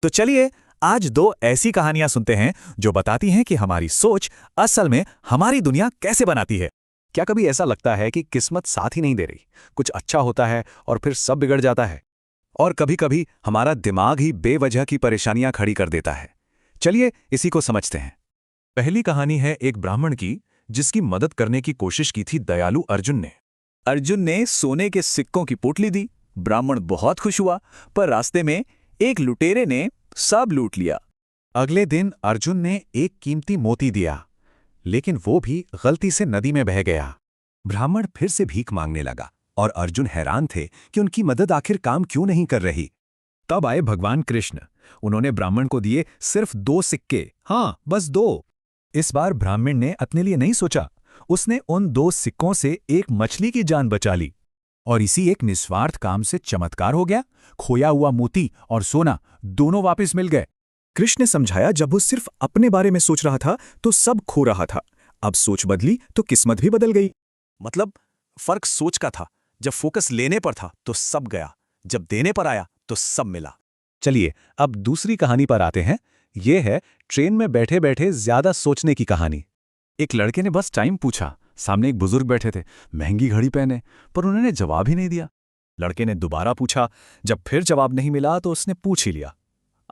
तो चलिए आज दो ऐसी कहानियां सुनते हैं जो बताती हैं कि हमारी सोच असल में हमारी दुनिया कैसे बनाती है। क्या कभी ऐसा लगता है कि किस्मत साथ ही नहीं दे रही, कुछ अच्छा होता है और फिर सब बिगड़ जाता है? और कभी-कभी हमारा दिमाग ही बेवजह की परेशानियां खड़ी कर देता है। चलिए इसी को समझते हैं। पहली कहानी है एक ब्राह्मण की जिसकी मदद करने की कोशिश की थी दयालु अर्जुन ने। अर्जुन ने सोने के सिक्कों की पोटली दी। ब्राह्मण बहुत खुश हुआ, पर रास्ते में एक लुटेरे ने सब लूट लिया। अगले दिन अर्जुन ने एक कीमती मोती दिया, लेकिन वो भी गलती से नदी में बह गया। ब्राह्मण फिर से भीख मांगने लगा और अर्जुन हैरान थे कि उनकी मदद आखिर काम क्यों नहीं कर रही। तब आए भगवान कृष्ण। उन्होंने ब्राह्मण को दिए सिर्फ 2 सिक्के, हाँ बस 2। इस बार ब्राह्मण ने अपने लिए नहीं सोचा, उसने उन 2 सिक्कों से एक मछली की जान बचा ली। और इसी एक निस्वार्थ काम से चमत्कार हो गया। खोया हुआ मोती और सोना दोनों वापस मिल गए। कृष्ण ने समझाया, जब वो सिर्फ अपने बारे में सोच रहा था तो सब खो रहा था। अब सोच बदली तो किस्मत भी बदल गई। मतलब फर्क सोच का था। जब फोकस लेने पर था तो सब गया, जब देने पर आया तो सब मिला। चलिए अब दूसरी कहानी पर आते हैं। ये है ट्रेन में बैठे बैठे ज्यादा सोचने की कहानी। एक लड़के ने बस टाइम पूछा। सामने एक बुजुर्ग बैठे थे, महंगी घड़ी पहने, पर उन्होंने जवाब ही नहीं दिया। लड़के ने दोबारा पूछा। जब फिर जवाब नहीं मिला तो उसने पूछ ही लिया,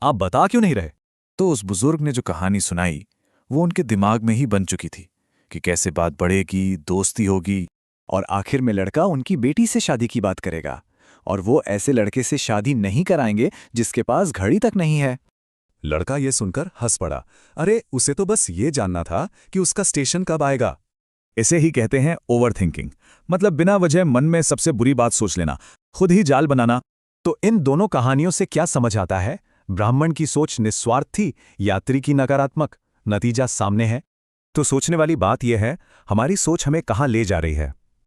आप बता क्यों नहीं रहे? तो उस बुजुर्ग ने जो कहानी सुनाई वो उनके दिमाग में ही बन चुकी थी कि कैसे बात बढ़ेगी, दोस्ती होगी, और आखिर में लड़का उनकी बेटी से शादी की बात करेगा। और वो ऐसे लड़के से शादी नहीं कराएंगे जिसके पास घड़ी तक नहीं है। लड़का ये सुनकर हंस पड़ा। अरे उसे तो बस ये जानना था कि उसका स्टेशन कब आएगा। इसे ही कहते हैं ओवरथिंकिंग, मतलब बिना वजह मन में सबसे बुरी बात सोच लेना, खुद ही जाल बनाना। तो इन दोनों कहानियों से क्या समझ आता है? ब्राह्मण की सोच निस्वार्थ थी, यात्री की नकारात्मक। नतीजा सामने है। तो सोचने वाली बात यह है, हमारी सोच हमें कहाँ ले जा रही है।